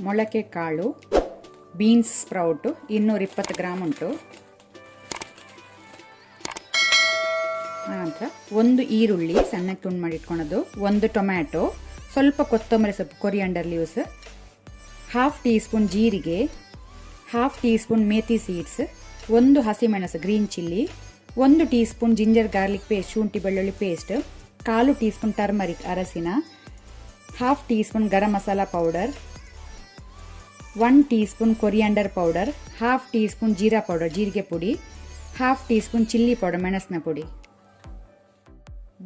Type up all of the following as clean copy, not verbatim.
ಮೊಳಕೆ ಕಾಳು, beans ಸ್ಪ್ರೌಟು 220 gram ಉಂಟು. ನಂತರ 1 ಈರುಳ್ಳಿ ಸಣ್ಣಗೆ ತುಂಡು ಮಾಡಿ ಇಟ್ಕೊಳೋದು, 1 ಟೊಮ್ಯಾಟೊ, ಸ್ವಲ್ಪ ಕೊತ್ತಂಬರಿ ಸೊಪ್ಪು ಕೊರಿಯಾಂಡರ್ ಲೀವ್ಸ್, 1/2 ಟೀ ಸ್ಪೂನ್ ಜೀರಿಗೆ, 1/2 ಟೀ ಸ್ಪೂನ್ ಮೇಥಿ ಸೀಡ್ಸ್, 1 ಹಸಿಮೆಣಸು green chilli, 1 teaspoon ginger garlic paste ಶುಂಠಿ ಬೆಳ್ಳುಳ್ಳಿ ಪೇಸ್ಟ್, 1/4 ಟೀ ಸ್ಪೂನ್ ಟರ್ಮರಿಕ್ ಅರಸಿನ, 1/2 teaspoon garam masala powder, 1 teaspoon coriander powder, 1/2 teaspoon jeera powder ಜೀರಿಗೆ ಪುಡಿ, 1/2 ಟೀ ಸ್ಪೂನ್ ಚಿಲ್ಲಿ ಪೌಡರ್ ಮೆಣಸಿನ ಪುಡಿ.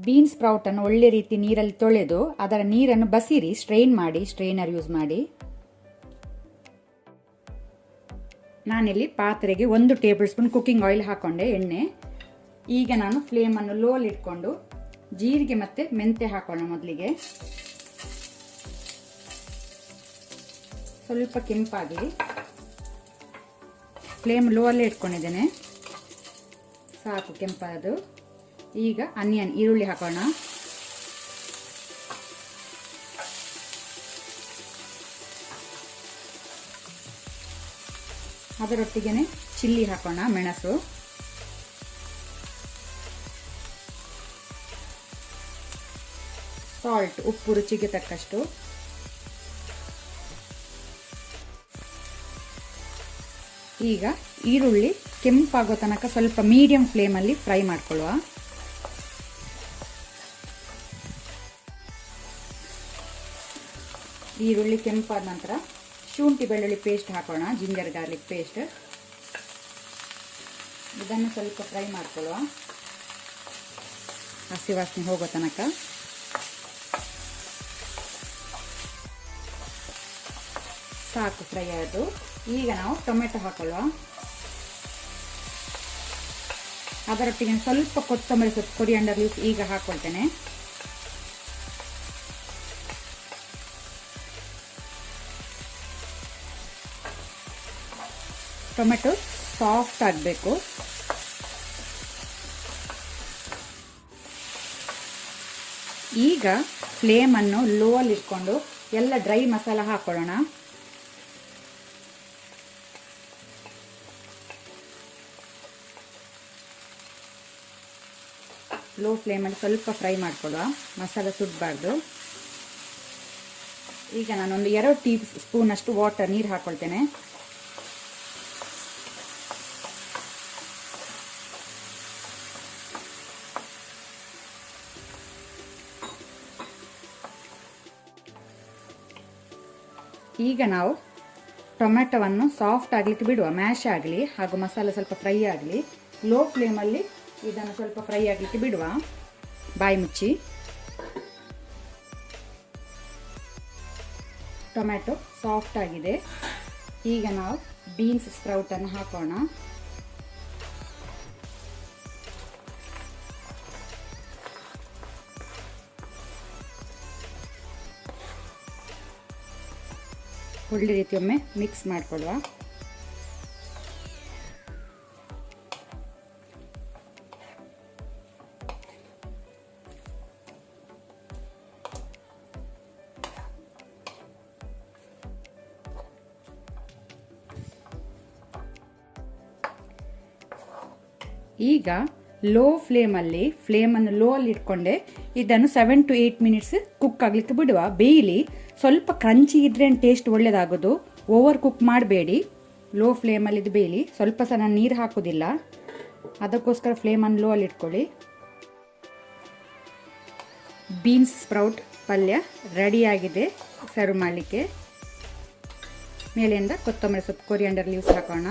Beans ಸ್ಪ್ರೌಟನ್ನು ಒಳ್ಳೆ ರೀತಿ ನೀರಲ್ಲಿ ತೊಳೆದು ಅದರ ನೀರನ್ನು ಬಸಿರಿ ಸ್ಟ್ರೈನ್ ಮಾಡಿ, ಸ್ಟ್ರೈನರ್ ಯೂಸ್ ಮಾಡಿ. ನಾನಿಲ್ಲಿ ಪಾತ್ರೆಗೆ 1 ಟೇಬಲ್ ಸ್ಪೂನ್ ಕುಕ್ಕಿಂಗ್ ಆಯಿಲ್ ಹಾಕೊಂಡೆ, ಎಣ್ಣೆ. ಈಗ ನಾನು ಫ್ಲೇಮನ್ನು ಲೋಲ್ ಇಟ್ಕೊಂಡು ಜೀರಿಗೆ ಮತ್ತು ಮೆಂತೆ ಹಾಕೋಣ. ಮೊದಲಿಗೆ ಸ್ವಲ್ಪ ಕೆಂಪಾಗಲಿ. ಫ್ಲೇಮ್ ಲೋ ಅಲ್ಲೇ ಇಟ್ಕೊಂಡಿದ್ದೇನೆ, ಸಾಕು ಕೆಂಪಾದು. ಈಗ ಆನಿಯನ್ ಈರುಳ್ಳಿ ಹಾಕೋಣ. ಅದರೊಟ್ಟಿಗೆ ಚಿಲ್ಲಿ ಹಾಕೋಣ, ಮೆಣಸು, ಸಾಲ್ಟ್ ಉಪ್ಪು ರುಚಿಗೆ ತಕ್ಕಷ್ಟು. ಈಗ ಈರುಳ್ಳಿ ಕೆಂಪಾಗೋ ತನಕ ಸ್ವಲ್ಪ ಮೀಡಿಯಂ ಫ್ಲೇಮಲ್ಲಿ ಫ್ರೈ ಮಾಡ್ಕೊಳ್ಳುವ. ಈರುಳ್ಳಿ ಕೆಂಪಾದ ನಂತರ ಶುಂಠಿ ಬೆಳ್ಳುಳ್ಳಿ ಪೇಸ್ಟ್ ಹಾಕೋಣ, ಜಿಂಜರ್ ಗಾರ್ಲಿಕ್ ಪೇಸ್ಟ್. ಇದನ್ನು ಸ್ವಲ್ಪ ಫ್ರೈ ಮಾಡ್ಕೊಳ್ಳುವ, ಹಸಿ ವಾಸನೆ ಹೋಗೋ ತನಕ. ಸಾಕು ಫ್ರೈ ಆಯಿತು. ಈಗ ನಾವು ಟೊಮೆಟೊ ಹಾಕೊಳ್ಳುವ. ಅದರೊಟ್ಟಿಗೆ ಸ್ವಲ್ಪ ಕೊತ್ತಂಬರಿ ಸೊಪ್ಪು ಕೊರಿಯಾಂಡರ್ ಲೀವ್ಸ್ ಈಗ ಹಾಕೊಳ್ತೇನೆ. ಟೊಮೆಟೊ ಸಾಫ್ಟ್ ಆಗಬೇಕು. ಈಗ ಫ್ಲೇಮನ್ನು ಲೋ ಅಲ್ಲಿ ಇಟ್ಕೊಂಡು ಎಲ್ಲ ಡ್ರೈ ಮಸಾಲ ಹಾಕೊಳ್ಳೋಣ. ಲೋ ಫ್ಲೇಮಲ್ಲಿ ಸ್ವಲ್ಪ ಫ್ರೈ ಮಾಡ್ಕೊಳ್ಳುವ, ಮಸಾಲ ಸುಡಬಾರ್ದು. ಈಗ ನಾನೊಂದು 2 ಟೀ ಸ್ಪೂನ್ ಅಷ್ಟು ವಾಟರ್ ನೀರು ಹಾಕೊಳ್ತೇನೆ. ಈಗ ನಾವು ಟೊಮೆಟೊವನ್ನು ಸಾಫ್ಟ್ ಆಗಲಿಕ್ಕೆ ಬಿಡುವ, ಮ್ಯಾಶ್ ಆಗಲಿ ಹಾಗೂ ಮಸಾಲೆ ಸ್ವಲ್ಪ ಫ್ರೈ ಆಗಲಿ. ಲೋ ಫ್ಲೇಮಲ್ಲಿ ಇದನ್ನು ಸ್ವಲ್ಪ ಫ್ರೈ ಆಗಲಿಕ್ಕೆ ಬಿಡುವ, ಬಾಯಿ ಮುಚ್ಚಿ. ಟೊಮೆಟೊ ಸಾಫ್ಟ್ ಆಗಿದೆ. ಈಗ ನಾವು ಬೀನ್ಸ್ ಸ್ಪ್ರೌಟನ್ನು ಹಾಕೋಣ. ಒಳ್ಳೆ ರೀತಿ ಒಮ್ಮೆ ಮಿಕ್ಸ್ ಮಾಡಿಕೊಳ್ಳುವ. ಈಗ ಲೋ ಫ್ಲೇಮಲ್ಲಿ, ಫ್ಲೇಮನ್ನು ಲೋ ಅಲ್ಲಿ ಇಟ್ಕೊಂಡೆ ಇದನ್ನು 7 to 8 ಮಿನಿಟ್ಸ್ ಕುಕ್ ಆಗಲಿಕ್ಕೆ ಬಿಡುವ. ಬೇಯಲಿ. ಸ್ವಲ್ಪ ಕ್ರಂಚಿ ಇದ್ರೆ ಟೇಸ್ಟ್ ಒಳ್ಳೆಯದಾಗೋದು. ಓವರ್ ಕುಕ್ ಮಾಡಬೇಡಿ, ಲೋ ಫ್ಲೇಮಲ್ಲಿ ಇದು ಬೇಯಲಿ. ಸ್ವಲ್ಪ ಸಹ ನಾನು ನೀರು ಹಾಕೋದಿಲ್ಲ, ಅದಕ್ಕೋಸ್ಕರ ಫ್ಲೇಮನ್ನು ಲೋ ಅಲ್ಲಿ ಇಟ್ಕೊಳ್ಳಿ. ಬೀನ್ಸ್ ಸ್ಪ್ರೌಟ್ ಪಲ್ಯ ರೆಡಿಯಾಗಿದೆ ಸರ್ವ್ ಮಾಡಲಿಕ್ಕೆ. ಮೇಲಿಂದ ಕೊತ್ತಂಬರಿ ಸೊಪ್ಪು ಕೊರಿಯಾಂಡರ್ ಲೀವ್ಸ್ ಹಾಕೋಣ.